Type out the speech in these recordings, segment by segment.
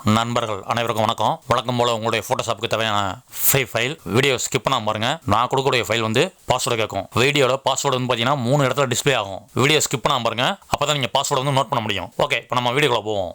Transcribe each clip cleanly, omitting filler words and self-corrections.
நண்பர்கள் அனைவருக்கும் வணக்கம். வழக்கம் போல உங்களுடைய போட்டோஷாப்புக்கு தேவையான ஃப்ரீ ஃபைல் வீடியோ ஸ்கிப் பண்ணாம பாருங்க. நான் கொடுக்கக்கூடிய ஃபைல் பாஸ்வேர்டு கேட்கும். வீடியோட பாஸ்வேர்டு பார்த்தீங்கன்னா 3 இடத்துல டிஸ்பிளே ஆகும். வீடியோ ஸ்கிப் பண்ணாம பாருங்க. அப்பதான் நீங்க பாஸ்வேர்டு நோட் பண்ண முடியும். ஓகே, இப்போ நம்ம வீடியோக்குள்ள போவோம்.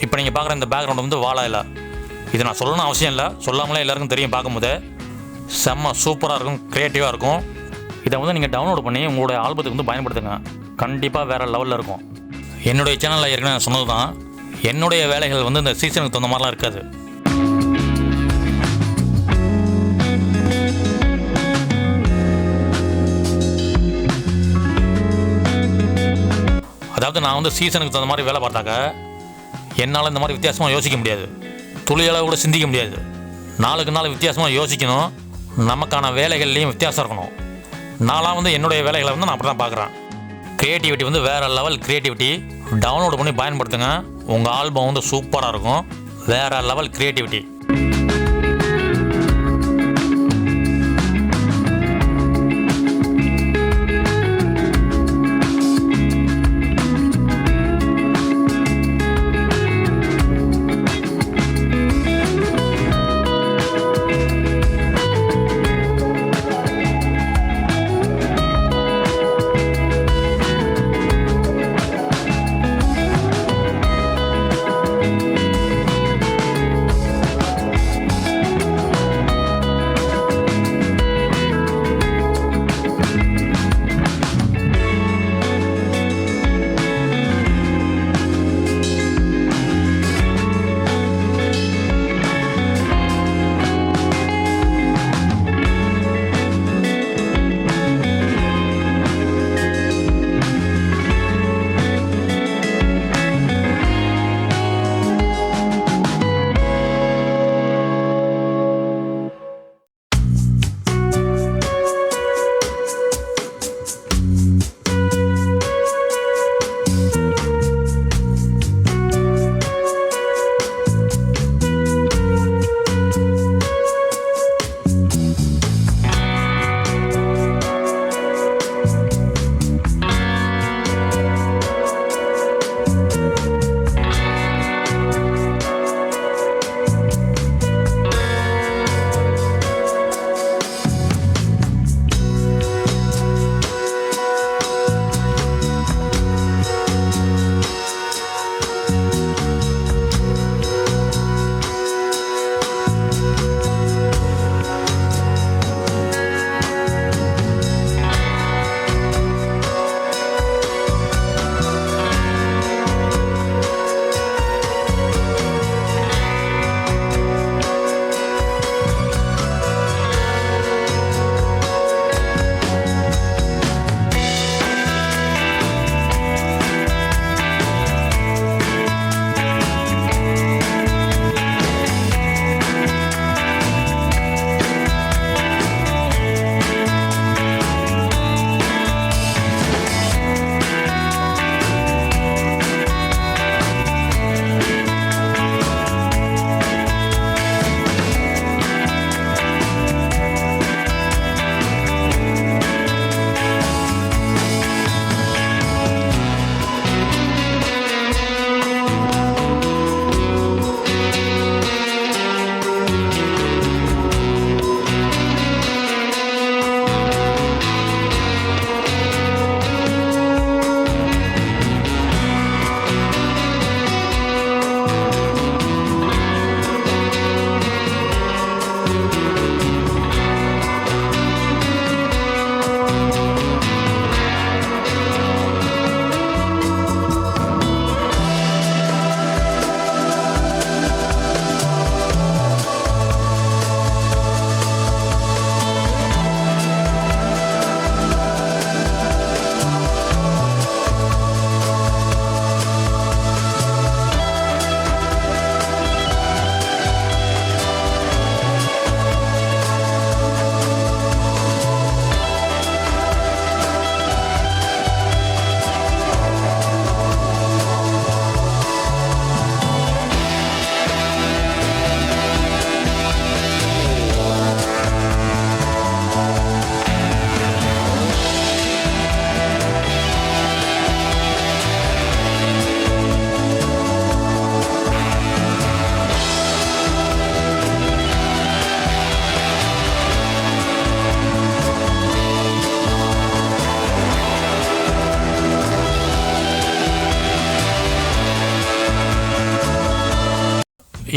இப்போ நீங்கள் பார்க்குற இந்த பேக்ரவுண்ட் வாழை இல்லை. இது நான் சொல்லணும்னு அவசியம் இல்லை, சொல்லாமலே எல்லாருக்கும் தெரியும். பார்க்கும்போது செம்ம சூப்பராக இருக்கும், க்ரியேட்டிவாக இருக்கும். இதை நீங்கள் டவுன்லோட் பண்ணி உங்களுடைய ஆல்பத்துக்கு பயன்படுத்துங்க. கண்டிப்பாக வேறு லெவலில் இருக்கும். என்னுடைய சேனலில் ஏற்கனவே நான் சொன்னது தான், என்னுடைய வேலைகள் இந்த சீசனுக்கு தகுந்த மாதிரிலாம் இருக்காது. அதாவது நான் சீசனுக்கு தகுந்த மாதிரி வேலை பார்த்தாக்க என்னால் இந்த மாதிரி வித்தியாசமாக யோசிக்க முடியாது. துளியளவு கூட சிந்திக்க முடியாது. நாளுக்கு நாள் வித்தியாசமாக யோசிக்கணும். நமக்கான வேலைகள்லேயும் வித்தியாசம் இருக்கணும். நான்லாம் வந்து என்னுடைய வேலைகளை வந்து நான் அப்படி தான் பார்க்குறேன். க்ரியேட்டிவிட்டி வந்து வேறு லெவல் க்ரியேட்டிவிட்டி. டவுன்லோடு பண்ணி பயன்படுத்துங்க. உங்கள் ஆல்பம் வந்து சூப்பராக இருக்கும். வேறு லெவல் க்ரியேட்டிவிட்டி.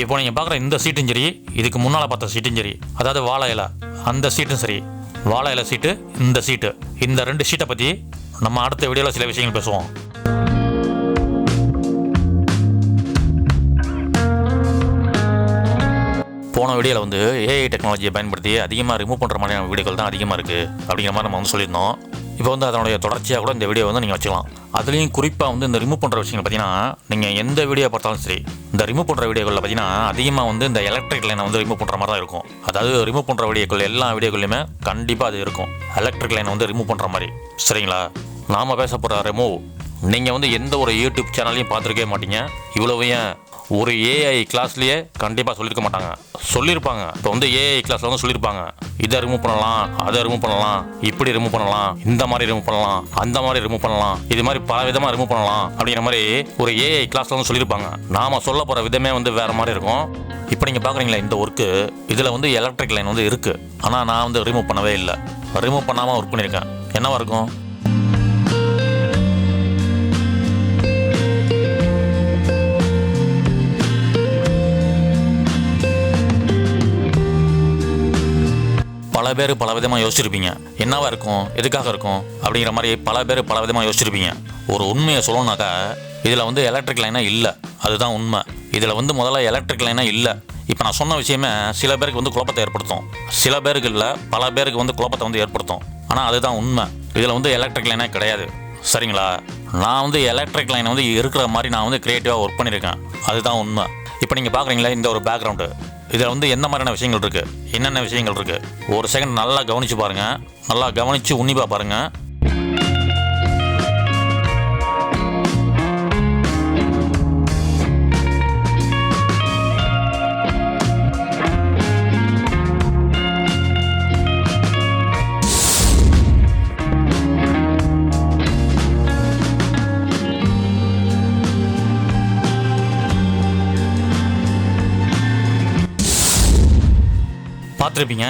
இப்போ நீங்கள் பார்க்குற இந்த சீட்டும் சரி, இதுக்கு முன்னால் பார்த்த சீட்டும் சரி, அதாவது வாழை இலை அந்த சீட்டும் சரி, வாழை இலை சீட்டு, இந்த சீட்டு, இந்த 2 சீட்டை பற்றி நம்ம அடுத்த வீடியோவில் சில விஷயங்கள் பேசுவோம். போன வீடியோவில் வந்து ஏஐ டெக்னாலஜியை பயன்படுத்தி அதிகமாக ரிமூவ் பண்ணுற மாதிரியான வீடியோக்கள் தான் அதிகமாக இருக்குது அப்படிங்கிற மாதிரி நம்ம வந்து சொல்லியிருந்தோம். இப்போ வந்து அதனுடைய தொடர்ச்சியாக கூட இந்த வீடியோ வந்து நீங்கள் வச்சுக்கலாம். அதுலேயும் குறிப்பாக வந்து இந்த ரிமூவ் பண்ணுற விஷயங்கள் பார்த்தீங்கன்னா, நீங்கள் எந்த வீடியோ பார்த்தாலும் சரி, இந்த ரிமூவ் பண்ணுற வீடியோக்களில் பார்த்தீங்கன்னா அதிகமாக வந்து இந்த எலக்ட்ரிக் லைனை வந்து ரிமூவ் பண்ணுற மாதிரி தான் இருக்கும். அதாவது ரிமூவ் பண்ணுற வீடியோக்கள் எல்லா வீடியோக்குள்ளையுமே கண்டிப்பாக அது இருக்கும், எலக்ட்ரிக் லைனை வந்து ரிமூவ் பண்ணுற மாதிரி. சரிங்களா? நாம் பேச போகிற ரிமூவ் நீங்கள் வந்து எந்த ஒரு யூடியூப் சேனல்லையும் பார்த்துருக்கவே மாட்டீங்க. இவ்வளவு ஏன் ஒரு ஏஐ கிளாஸ்லேயே கண்டிப்பாக சொல்லியிருக்க மாட்டாங்க. சொல்லியிருப்பாங்க, இப்போ வந்து ஏஐ கிளாஸில் வந்து சொல்லியிருப்பாங்க, இதை ரிமூவ் பண்ணலாம், அதை ரிமூவ் பண்ணலாம், இப்படி ரிமூவ் பண்ணலாம், இந்த மாதிரி ரிமூவ் பண்ணலாம், அந்த மாதிரி ரிமூவ் பண்ணலாம், இது மாதிரி பல விதமாக ரிமூவ் பண்ணலாம் அப்படிங்கிற மாதிரி ஒரு ஏஐ கிளாஸில் வந்து சொல்லியிருப்பாங்க. நாம் சொல்ல போகிற விதமே வந்து வேறு மாதிரி இருக்கும். இப்போ நீங்கள் பார்க்குறீங்களா இந்த ஒர்க்கு, இதில் வந்து எலக்ட்ரிக் லைன் வந்து இருக்குது. ஆனால் நான் வந்து ரிமூவ் பண்ணவே இல்லை. ரிமூவ் பண்ணாமல் ஒர்க் பண்ணியிருக்கேன். என்னவா இருக்கும்? பல பேர் பல விதமாக யோசிச்சிருப்பீங்க, என்னவா இருக்கும், எதுக்காக இருக்கும் அப்படிங்கிற மாதிரி பல பேர் பல விதமாக யோசிச்சிருப்பீங்க. ஒரு உண்மையை சொல்லணும்னாக்கா இதில் வந்து எலக்ட்ரிக் லைனாக இல்லை, அதுதான் உண்மை. இதில் வந்து முதல்ல எலக்ட்ரிக் லைனாக இல்லை. இப்போ நான் சொன்ன விஷயமே சில பேருக்கு வந்து குழப்பத்தை ஏற்படுத்தும், சில பேருக்கு இல்லை பல பேருக்கு வந்து குழப்பத்தை வந்து ஏற்படுத்தும். ஆனால் அதுதான் உண்மை, இதில் வந்து எலக்ட்ரிக் லைனாக கிடையாது. சரிங்களா? நான் வந்து எலக்ட்ரிக் லைனை வந்து இருக்கிற மாதிரி நான் வந்து க்ரியேட்டிவாக ஒர்க் பண்ணியிருக்கேன், அதுதான் உண்மை. இப்போ நீங்கள் பார்க்குறீங்களா இந்த ஒரு பேக்ரவுண்டு, இதில் வந்து என்ன மாதிரியான விஷயங்கள் இருக்குது, என்னென்ன விஷயங்கள் இருக்குது, ஒரு செகண்ட் நல்லா கவனித்து பாருங்கள், நல்லா கவனித்து உன்னிப்பாக பாருங்கள். பார்த்துருப்பீங்க,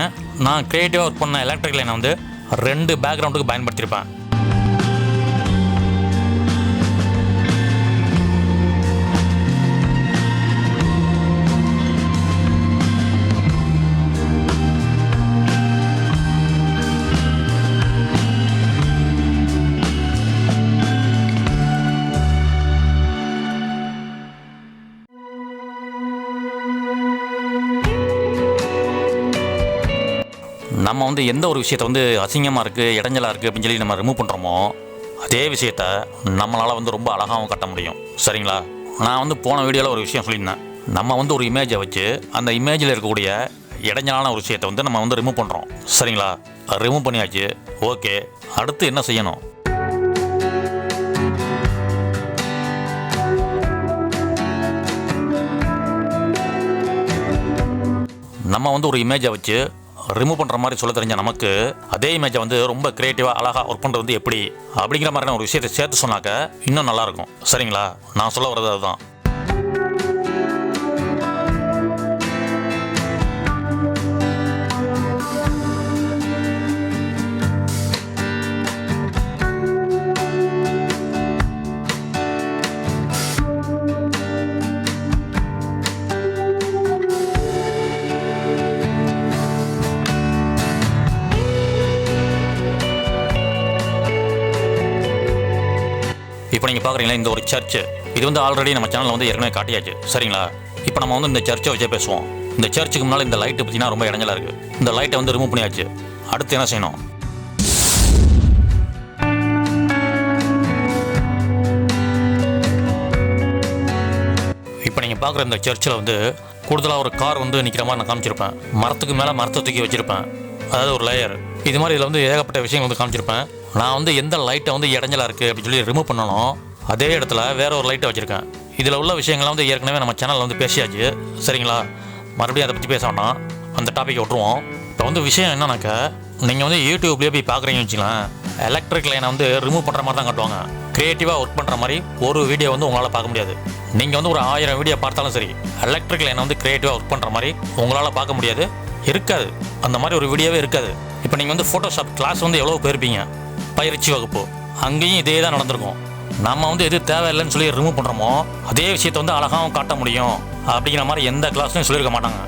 நான் க்ரியேட்டிவாக ஒர்க் பண்ண எலக்ட்ரிக் லைனை வந்து 2 பேக்ரவுண்டுக்கு பயன்படுத்தியிருப்பேன். நம்ம வந்து எந்த ஒரு விஷயத்தை வந்து அசிங்கமாக இருக்குது, இடைஞ்சலாக இருக்குது அப்படின்னு சொல்லி நம்ம ரிமூவ் பண்ணுறோமோ, அதே விஷயத்த நம்மளால் வந்து ரொம்ப அழகாகவும் கட்ட முடியும். சரிங்களா? நான் வந்து போன வீடியோவில் ஒரு விஷயம் சொல்லியிருந்தேன், நம்ம வந்து ஒரு இமேஜை வச்சு அந்த இமேஜில் இருக்கக்கூடிய இடைஞ்சலான ஒரு விஷயத்தை வந்து நம்ம வந்து ரிமூவ் பண்ணுறோம். சரிங்களா? ரிமூவ் பண்ணியாச்சு, ஓகே. அடுத்து என்ன செய்யணும்? நம்ம வந்து ஒரு இமேஜை வச்சு ரிமூவ் பண்ணுற மாதிரி சொல்ல தெரிஞ்ச நமக்கு அதே இமேஜை வந்து ரொம்ப க்ரியேட்டிவாக அழகாக ஒர்க் பண்ணுறது வந்து எப்படி அப்படிங்கிற மாதிரியான ஒரு விஷயத்தை சேர்த்து சொன்னாக்க இன்னும் நல்லாயிருக்கும். சரிங்களா? நான் சொல்ல வர்றது அதுதான். இப்போ நீங்கள் பார்க்குறீங்களா இந்த ஒரு சர்ச்சு, இது வந்து ஆல்ரெடி நம்ம சேனலில் வந்து ஏற்கனவே காட்டியாச்சு. சரிங்களா? இப்போ நம்ம வந்து இந்த சர்ச்சை வச்சே பேசுவோம். இந்த சர்ச்சுக்கு முன்னால் இந்த லைட்டு பார்த்தீங்கன்னா ரொம்ப இடைஞ்சலாக இருக்குது. இந்த லைட்டை வந்து ரிமூவ் பண்ணியாச்சு. அடுத்து என்ன செய்யணும்? இப்போ நீங்கள் பார்க்குற இந்த சர்ச்சில் வந்து கூடுதலாக ஒரு கார் வந்து நிற்கிற மாதிரி நான் காமிச்சிருப்பேன். மரத்துக்கு மேலே மரத்தை தூக்கி வச்சுருப்பேன், அதாவது ஒரு லேயர். இது மாதிரி இதில் வந்து ஏகப்பட்ட விஷயங்கள் வந்து காமிச்சிருப்பேன். நான் வந்து எந்த லைட்டை வந்து இடைஞ்சலாக இருக்குது அப்படின்னு சொல்லி ரிமூவ் பண்ணணும், அதே இடத்துல வேற ஒரு லைட்டை வச்சுருக்கேன். இதில் உள்ள விஷயங்கள்லாம் வந்து ஏற்கனவே நம்ம சேனலில் வந்து பேசியாச்சு. சரிங்களா? மறுபடியும் அதை பற்றி பேச வேண்டாம், அந்த டாப்பிக்கை விட்டுருவோம். இப்போ வந்து விஷயம் என்னன்னாக்கா, நீங்கள் வந்து யூடியூப்லேயே போய் பார்க்குறீங்கன்னு வச்சுக்கலாம், எலக்ட்ரிக் லைனை வந்து ரிமூவ் பண்ணுற மாதிரி தான் காட்டுவாங்க. க்ரியேட்டிவாக ஒர்க் பண்ணுற மாதிரி ஒரு வீடியோ வந்து உங்களால் பார்க்க முடியாது. நீங்கள் வந்து ஒரு 1000 வீடியோ பார்த்தாலும் சரி, எலக்ட்ரிக் லைனை வந்து க்ரியேட்டிவாக ஒர்க் பண்ணுற மாதிரி உங்களால் பார்க்க முடியாது, இருக்காது. அந்த மாதிரி ஒரு வீடியோவே இருக்காது. இப்போ நீங்கள் வந்து ஃபோட்டோஷாப் கிளாஸ் வந்து எவ்வளோ போயிருப்பீங்க, பயிற்சி வகுப்பு, அங்கேயும் இதே தான் நடந்திருக்கும். நம்ம வந்து எது தேவையில்லைன்னு சொல்லி ரிமூவ் பண்ணுறோமோ அதே விஷயத்தை வந்து அழகாகவும் காட்ட முடியும் அப்படிங்கிற மாதிரி எந்த கிளாஸ்லையும் சொல்லியிருக்க மாட்டாங்க.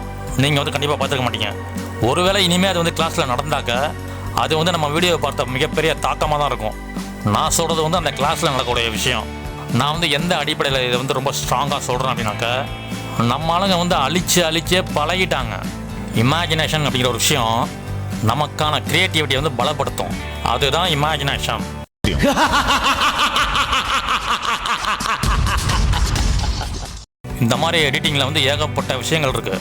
நீங்கள் வந்து கண்டிப்பாக பார்த்துருக்க மாட்டீங்க. ஒருவேளை இனிமேல் அது வந்து கிளாஸில் நடந்தாக்க அது வந்து நம்ம வீடியோவை பார்த்த மிகப்பெரிய தாக்கமாக தான் இருக்கும். நான் சொல்கிறது வந்து அந்த கிளாஸில் நடக்கக்கூடிய விஷயம். நான் வந்து எந்த அடிப்படையில் இதை வந்து ரொம்ப ஸ்ட்ராங்காக சொல்கிறேன் அப்படின்னாக்க, நம்ம ஆளுங்க வந்து அழிச்சே பழகிட்டாங்க. இமேஜினேஷன் அப்படிங்கிற ஒரு விஷயம் நமக்கான கிரியேட்டிவிட்டி வந்து பலப்படுத்தும். அதுதான் இமேஜினேஷன். இந்த மாதிரி எடிட்டிங்கில் வந்து ஏகப்பட்ட விஷயங்கள் இருக்கு.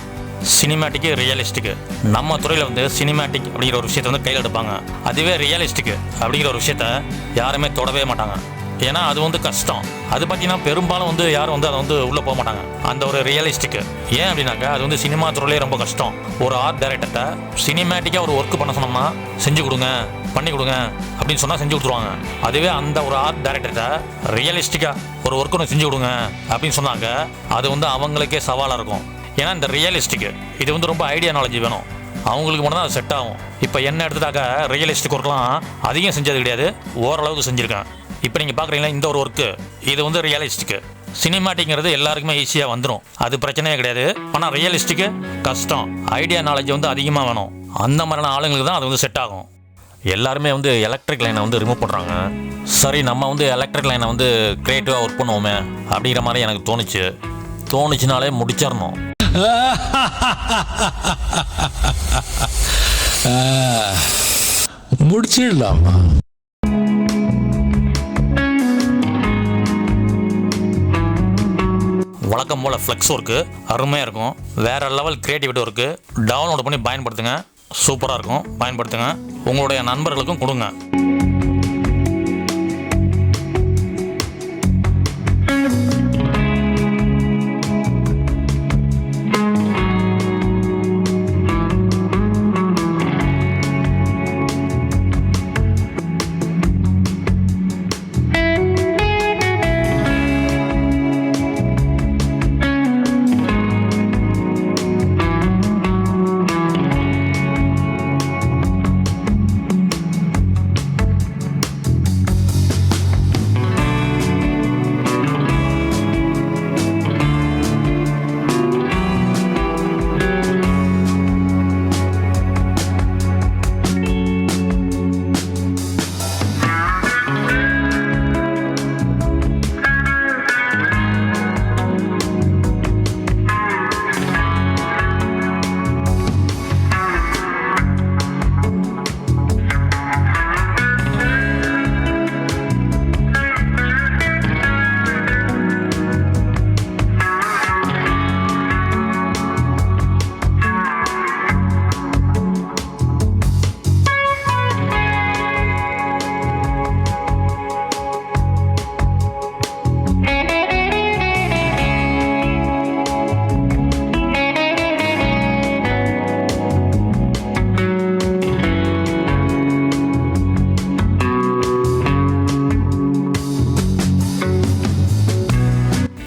சினிமேட்டிக்கு, ரியலிஸ்டிக்கு. நம்ம துறையில் வந்து சினிமேட்டிக் அப்படிங்கிற ஒரு விஷயத்த வந்து கையில் எடுப்பாங்க. அதுவே ரியலிஸ்டிக்கு அப்படிங்கிற ஒரு விஷயத்த யாருமே தொடவே மாட்டாங்க. ஏன்னா அது வந்து கஷ்டம். அது பார்த்தீங்கன்னா பெரும்பாலும் வந்து யாரும் வந்து அதை வந்து உள்ளே போக மாட்டாங்க, அந்த ஒரு ரியலிஸ்டிக்கு. ஏன் அப்படின்னாக்கா அது வந்து சினிமா துறையிலே ரொம்ப கஷ்டம். ஒரு ஆர்ட் டைரக்டர்கிட்ட சினிமேட்டிக்காக ஒரு ஒர்க் பண்ண சொன்னோம்னா செஞ்சு கொடுங்க, பண்ணி கொடுங்க அப்படின்னு சொன்னால் செஞ்சு கொடுத்துருவாங்க. அதுவே அந்த ஒரு ஆர்ட் டைரக்டர்கிட்ட ரியலிஸ்டிக்காக ஒரு ஒர்க் ஒன்று செஞ்சு கொடுங்க அப்படின்னு சொன்னாங்க, அது வந்து அவங்களுக்கே சவாலாக இருக்கும். ஏன்னா இந்த ரியலிஸ்டிக்கு இது வந்து ரொம்ப ஐடியா நாலேஜ் வேணும், அவங்களுக்கு மட்டும் தான் அது செட் ஆகும். இப்போ என்ன எடுத்துட்டாக்க ரியலிஸ்டிக் ஒர்க்லாம் அதிகம் செஞ்சது கிடையாது, ஓரளவுக்கு செஞ்சுருக்கேன். இப்போ நீங்கள் பார்க்குறீங்களா இந்த ஒரு ஒர்க்கு, இது வந்து ரியலிஸ்டிக்கு. சினிமாட்டிக்கிறது எல்லாருக்குமே ஈஸியாக வந்துடும், அது பிரச்சனையே கிடையாது. ஆனால் ரியலிஸ்டிக்கு கஷ்டம், ஐடியா நாலேஜ் வந்து அதிகமாக வேணும். அந்த மாதிரியான ஆளுங்களுக்கு தான் அது வந்து செட் ஆகும். எல்லாருமே வந்து எலக்ட்ரிக் லைனை வந்து ரிமூவ் பண்ணுறாங்க. சரி, நம்ம வந்து எலக்ட்ரிக் லைனை வந்து க்ரியேட்டிவாக ஒர்க் பண்ணுவோமே அப்படிங்கிற மாதிரி எனக்கு தோணுச்சுனாலே முடிச்சிடணும். முடிச்சிடலாமா? வழக்கம் போல் ஃப்ளெக்ஸ் ஒர்க்கு அருமையாக இருக்கும். வேறு லெவல் கிரியேட்டிவிட்டி ஒர்க்கு. டவுன்லோட் பண்ணி பயன்படுத்துங்க, சூப்பராக இருக்கும். பயன்படுத்துங்க, உங்களுடைய நண்பர்களுக்கும் கொடுங்க.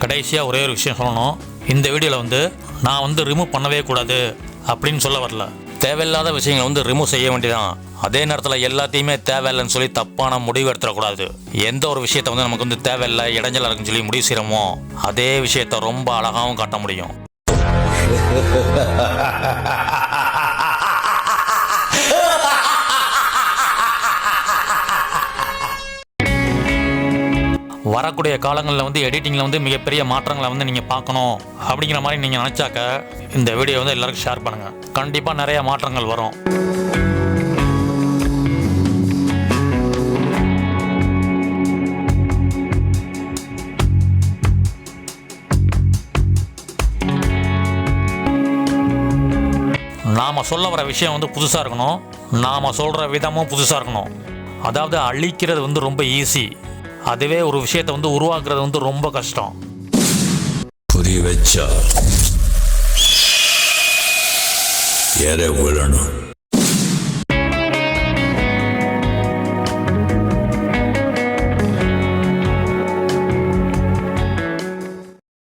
கடைசியாக ஒரே ஒரு விஷயம் சொல்லணும். இந்த வீடியோவில் வந்து நான் வந்து ரிமூவ் பண்ணவே கூடாது அப்படின்னு சொல்ல வரல. தேவையில்லாத விஷயங்களை வந்து ரிமூவ் செய்ய வேண்டியதான். அதே நேரத்தில் எல்லாத்தையுமே தேவையில்லைன்னு சொல்லி தப்பான முடிவு எடுத்துடக்கூடாது. எந்த ஒரு விஷயத்த வந்து நமக்கு வந்து தேவையில்லை, இடைஞ்சலாக இருக்குன்னு சொல்லி முடிவு செய்கிறோமோ அதே விஷயத்த ரொம்ப அழகாகவும் காட்ட முடியும். வரக்கூடிய காலங்களில் வந்து எடிட்டிங்கில் வந்து மிகப்பெரிய மாற்றங்களை வந்து நீங்கள் பார்க்கணும் அப்படிங்கிற மாதிரி நீங்கள் நினச்சாக்க இந்த வீடியோ வந்து எல்லாருக்கும் ஷேர் பண்ணுங்கள். கண்டிப்பாக நிறைய மாற்றங்கள் வரும். நாம் சொல்ல வர விஷயம் வந்து புதுசாக இருக்கணும், நாம் சொல்கிற விதமும் புதுசாக இருக்கணும். அதாவது அழிக்கிறது வந்து ரொம்ப ஈஸி, அதுவே ஒரு விஷயத்தை வந்து உருவாக்குறது வந்து ரொம்ப கஷ்டம். புரிய வச்சா விழணும்.